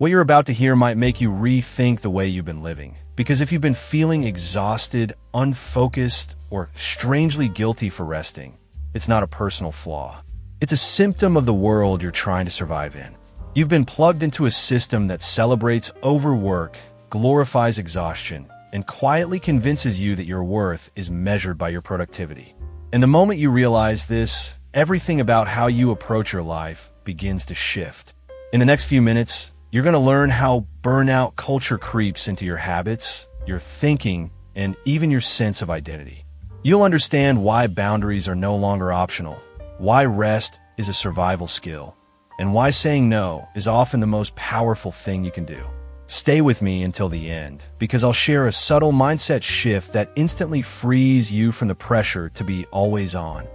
What you're about to hear might make you rethink the way you've been living. Because if you've been feeling exhausted, unfocused, or strangely guilty for resting, it's not a personal flaw. It's a symptom of the world you're trying to survive in. You've been plugged into a system that celebrates overwork, glorifies exhaustion, and quietly convinces you that your worth is measured by your productivity. And the moment you realize this, everything about how you approach your life begins to shift. In the next few minutes, you're going to learn how burnout culture creeps into your habits, your thinking, and even your sense of identity. You'll understand why boundaries are no longer optional, why rest is a survival skill, and why saying no is often the most powerful thing you can do. Stay with me until the end, because I'll share a subtle mindset shift that instantly frees you from the pressure to be always on.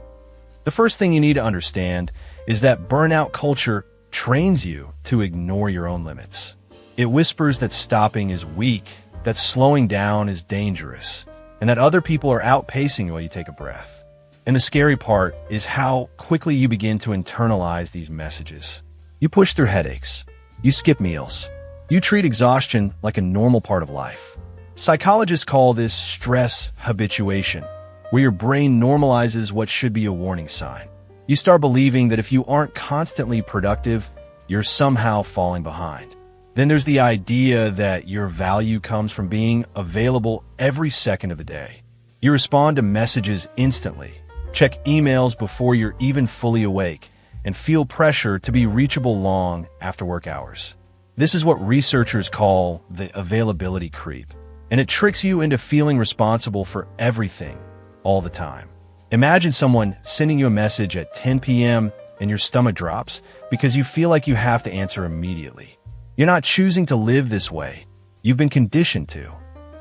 The first thing you need to understand is that burnout culture trains you to ignore your own limits. It whispers that stopping is weak, that slowing down is dangerous, and that other people are outpacing you while you take a breath. And the scary part is how quickly you begin to internalize these messages. You push through headaches. You skip meals. You treat exhaustion like a normal part of life. Psychologists call this stress habituation, where your brain normalizes what should be a warning sign. You start believing that if you aren't constantly productive, you're somehow falling behind. Then there's the idea that your value comes from being available every second of the day. You respond to messages instantly, check emails before you're even fully awake, and feel pressure to be reachable long after work hours. This is what researchers call the availability creep, and it tricks you into feeling responsible for everything all the time. Imagine someone sending you a message at 10 p.m. and your stomach drops because you feel like you have to answer immediately. You're not choosing to live this way. You've been conditioned to.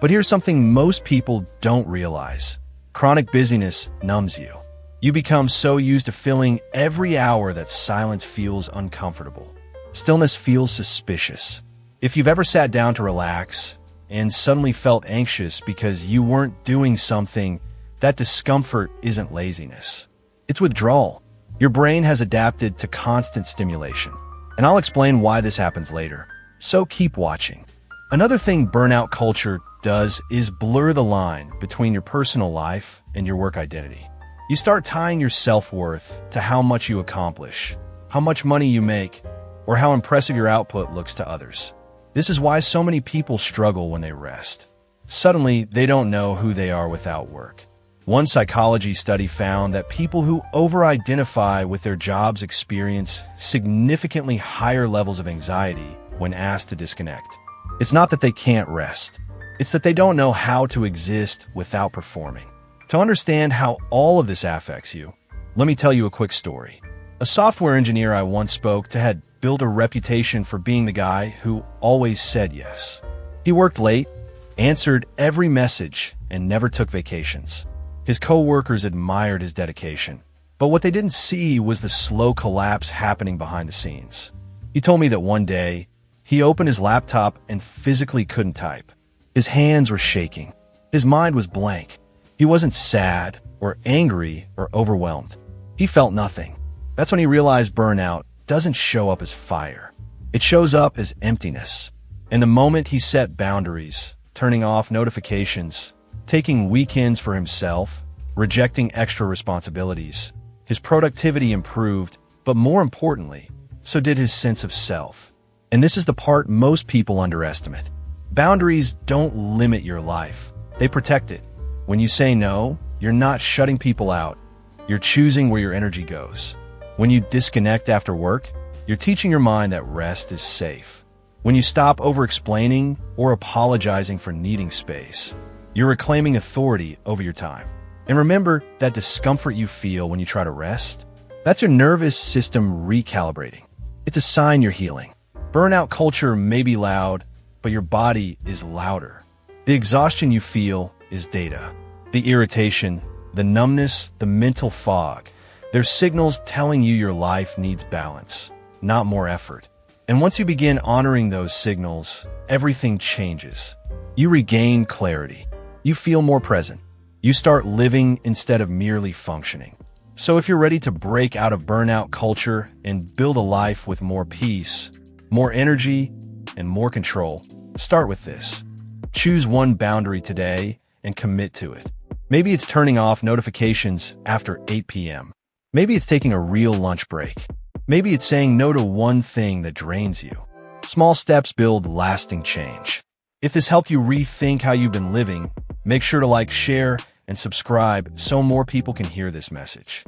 But here's something most people don't realize. Chronic busyness numbs you. You become so used to filling every hour that silence feels uncomfortable. Stillness feels suspicious. If you've ever sat down to relax and suddenly felt anxious because you weren't doing something, that discomfort isn't laziness. It's withdrawal. Your brain has adapted to constant stimulation. And I'll explain why this happens later. So keep watching. Another thing burnout culture does is blur the line between your personal life and your work identity. You start tying your self-worth to how much you accomplish, how much money you make, or how impressive your output looks to others. This is why so many people struggle when they rest. Suddenly, they don't know who they are without work. One psychology study found that people who over-identify with their jobs experience significantly higher levels of anxiety when asked to disconnect. It's not that they can't rest. It's that they don't know how to exist without performing. To understand how all of this affects you, let me tell you a quick story. A software engineer I once spoke to had built a reputation for being the guy who always said yes. He worked late, answered every message, and never took vacations. His co-workers admired his dedication, but what they didn't see was the slow collapse happening behind the scenes. He told me that one day, he opened his laptop and physically couldn't type. His hands were shaking. His mind was blank. He wasn't sad or angry or overwhelmed. He felt nothing. That's when he realized burnout doesn't show up as fire. It shows up as emptiness. And the moment he set boundaries, turning off notifications, taking weekends for himself, rejecting extra responsibilities, his productivity improved, but more importantly, so did his sense of self. And this is the part most people underestimate. Boundaries don't limit your life. They protect it. When you say no, you're not shutting people out. You're choosing where your energy goes. When you disconnect after work, you're teaching your mind that rest is safe. When you stop over-explaining or apologizing for needing space, you're reclaiming authority over your time. And remember that discomfort you feel when you try to rest? That's your nervous system recalibrating. It's a sign you're healing. Burnout culture may be loud, but your body is louder. The exhaustion you feel is data. The irritation, the numbness, the mental fog, they're signals telling you your life needs balance, not more effort. And once you begin honoring those signals, everything changes. You regain clarity. You feel more present. You start living instead of merely functioning. So if you're ready to break out of burnout culture and build a life with more peace, more energy, and more control, start with this. Choose one boundary today and commit to it. Maybe it's turning off notifications after 8 p.m. Maybe it's taking a real lunch break. Maybe it's saying no to one thing that drains you. Small steps build lasting change. If this helped you rethink how you've been living, make sure to like, share, and subscribe so more people can hear this message.